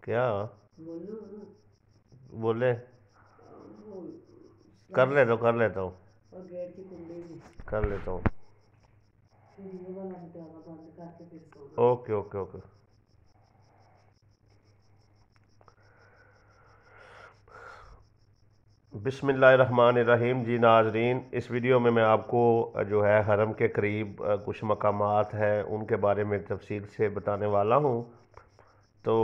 کیا بولو نا۔ بولے؟ وہ کر سلائڈ لیتا ہوں، کر لیتا ہوں، اور گیٹ کی کنڈی بھی، کر لیتا ہوں۔ پھر یہ والا بھی دروازہ بند کر کے پھر سونا۔ Okay okay okay. بسم اللہ الرحمن الرحیم۔ جی ناظرین، اس ویڈیو میں آپ کو جو ہے حرم کے قریب کچھ مقامات ہیں ان کے بارے میں تفصیل سے بتانے والا ہوں۔ تو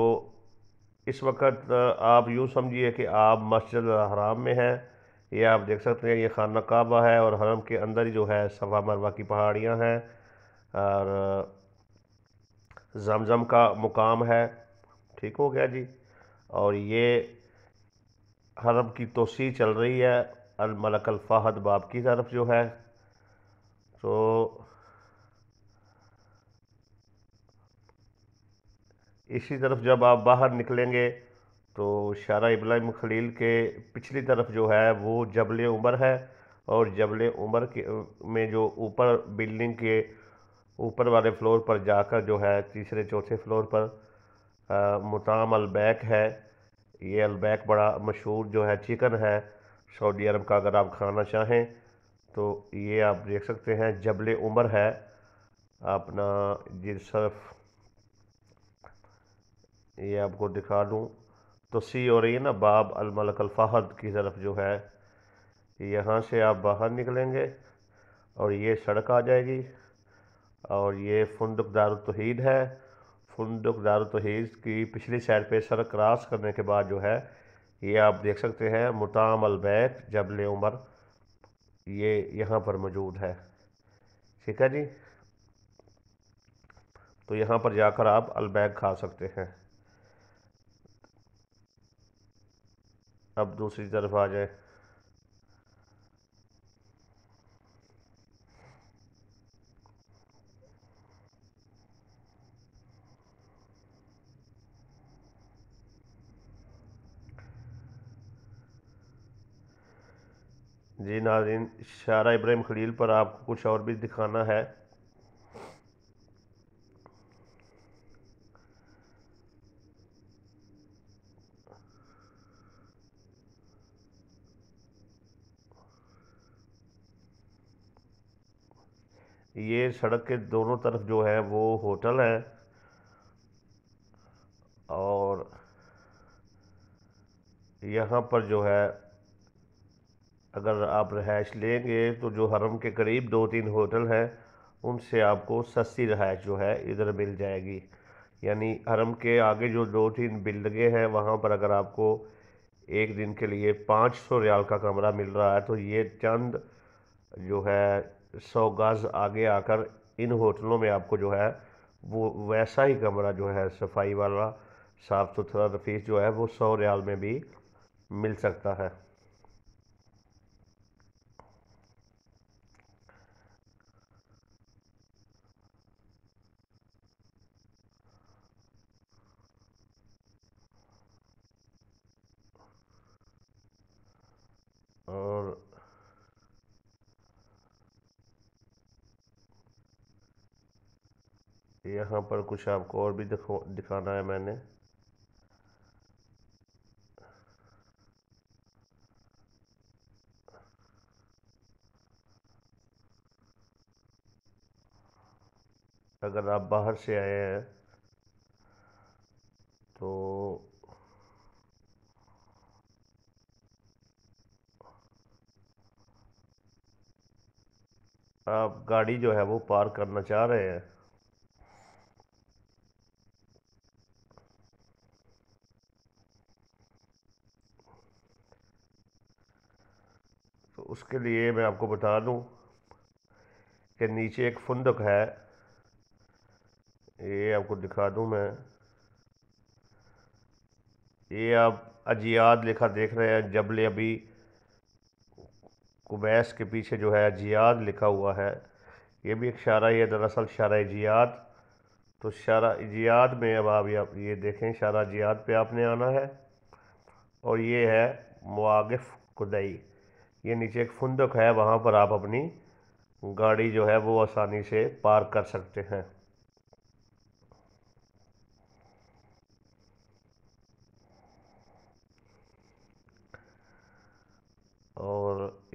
اس وقت آپ یوں سمجھیے کہ آپ مسجد الحرام میں ہیں۔ یہ آپ دیکھ سکتے ہیں، یہ خانہ کعبہ ہے اور حرم کے اندر ہی جو ہے صفا مروہ کی پہاڑیاں ہیں اور زمزم کا مقام ہے۔ ٹھیک ہو گیا جی۔ اور یہ حرم کی توسیع چل رہی ہے الملک الفہد باب کی طرف جو ہے۔ تو اسی طرف جب آپ باہر نکلیں گے تو شارع ابراہیم خلیل کے پچھلی طرف جو ہے وہ جبل عمر ہے، اور جبل عمر میں جو اوپر بلڈنگ کے اوپر والے فلور پر جا کر جو ہے تیسرے چوتھے فلور پر مطعم البیک ہے۔ یہ البیک بڑا مشہور جو ہے چکن ہے سعودی عرب کا، اگر آپ کھانا چاہیں تو یہ آپ دیکھ سکتے ہیں جبل عمر ہے اپنا جس طرف، یہ آپ کو دکھا دوں تو سی ہو رہی ہے نا باب الملک الفہد کی طرف جو ہے۔ یہاں سے آپ باہر نکلیں گے اور یہ سڑک آ جائے گی، اور یہ فندق دار التوحید ہے۔ فندق دار التوحید کی پچھلی سائڈ پہ سڑک کراس کرنے کے بعد جو ہے یہ آپ دیکھ سکتے ہیں مطعم البیک جبل عمر، یہ یہاں پر موجود ہے۔ ٹھیک ہے جی۔ تو یہاں پر جا کر آپ البیک کھا سکتے ہیں۔ اب دوسری طرف آ جائیں۔ جی ناظرین، شارع ابراہیم خلیل پر آپ کو کچھ اور بھی دکھانا ہے۔ یہ سڑک کے دونوں طرف جو ہے وہ ہوٹل ہیں، اور یہاں پر جو ہے اگر آپ رہائش لیں گے تو جو حرم کے قریب دو تین ہوٹل ہیں ان سے آپ کو سستی رہائش جو ہے ادھر مل جائے گی۔ یعنی حرم کے آگے جو دو تین بلڈنگیں ہیں وہاں پر اگر آپ کو ایک دن کے لیے 500 ریال کا کمرہ مل رہا ہے تو یہ چند جو ہے 100 گز آگے آ کر ان ہوٹلوں میں آپ کو جو ہے وہ ویسا ہی کمرہ جو ہے صفائی والا صاف ستھرا رفیس جو ہے وہ 100 ریال میں بھی مل سکتا ہے۔ اور یہاں پر کچھ آپ کو اور بھی دکھانا ہے میں نے۔ اگر آپ باہر سے آئے ہیں تو آپ گاڑی جو ہے وہ پارک کرنا چاہ رہے ہیں تو اس کے لیے میں آپ کو بتا دوں کہ نیچے ایک فندق ہے، یہ آپ کو دکھا دوں میں۔ یہ آپ اجیاد لکھا دیکھ رہے ہیں، جبل ابی قبیس کے پیچھے جو ہے اجیاد لکھا ہوا ہے، یہ بھی ایک شارع ہے دراصل، شارع اجیاد۔ تو شارع اجیاد میں اب آپ یہ دیکھیں، شارع اجیاد پہ آپ نے آنا ہے، اور یہ ہے مواقف قدئی، یہ نیچے ایک فندق ہے، وہاں پر آپ اپنی گاڑی جو ہے وہ آسانی سے پارک کر سکتے ہیں۔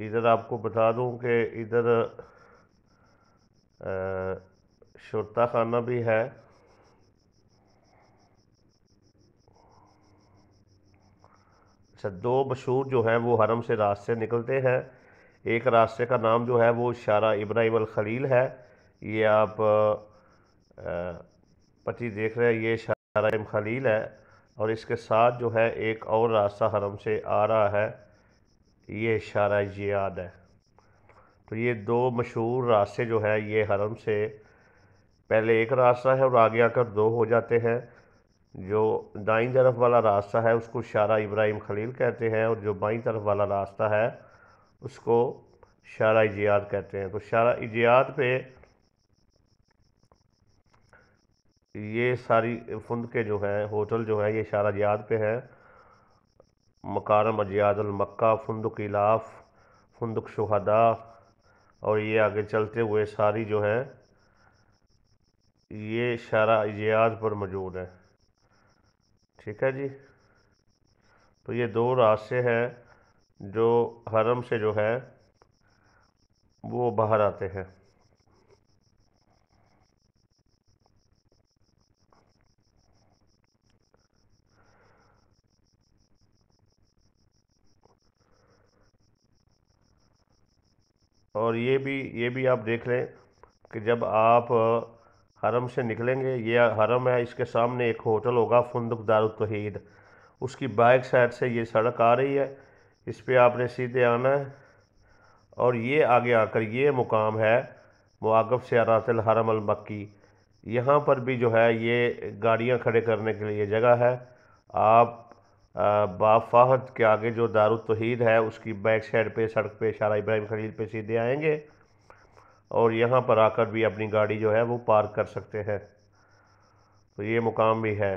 ادھر آپ کو بتا دوں کہ ادھر شرطہ خانہ بھی ہے، اچھا دو مشہور جو ہیں وہ حرم سے راستے نکلتے ہیں۔ ایک راستے کا نام جو ہے وہ شارع ابراہیم الخلیل ہے، یہ آپ پٹی دیکھ رہے ہیں، یہ شارع ابراہیم خلیل ہے، اور اس کے ساتھ جو ہے ایک اور راستہ حرم سے آ رہا ہے، یہ شارع جیاد ہے۔ تو یہ دو مشہور راستے جو ہے یہ حرم سے پہلے ایک راستہ ہے اور آگے آ کر دو ہو جاتے ہیں۔ جو دائیں طرف والا راستہ ہے اس کو شارع ابراہیم خلیل کہتے ہیں، اور جو بائیں طرف والا راستہ ہے اس کو شارع جیاد کہتے ہیں۔ تو شارع جیاد پہ یہ ساری فندقیں جو ہیں، ہوٹل جو ہیں، یہ شارع جیاد پہ ہیں۔ مکارم جیاد المکہ، فندق الاف، فندق شہداء، اور یہ آگے چلتے ہوئے ساری جو ہیں یہ شارع جیاد پر موجود ہے۔ ٹھیک ہے جی، تو یہ دو راستے ہیں جو حرم سے جو ہے وہ باہر آتے ہیں۔ اور یہ بھی آپ دیکھ لیں کہ جب آپ حرم سے نکلیں گے، یہ حرم ہے، اس کے سامنے ایک ہوٹل ہوگا فندق دار التوحید، اس کی بائک سائڈ سے یہ سڑک آ رہی ہے، اس پہ آپ نے سیدھے آنا ہے، اور یہ آگے آ کر یہ مقام ہے مواقف سیارات الحرم المکی۔ یہاں پر بھی جو ہے یہ گاڑیاں کھڑے کرنے کے لیے جگہ ہے۔ آپ باب فہد کے آگے جو دار التوحید ہے اس کی بیک سائڈ پہ سڑک پہ شارع ابراہیم خلیل پہ سیدھے آئیں گے، اور یہاں پر آ کر بھی اپنی گاڑی جو ہے وہ پارک کر سکتے ہیں۔ تو یہ مقام بھی ہے۔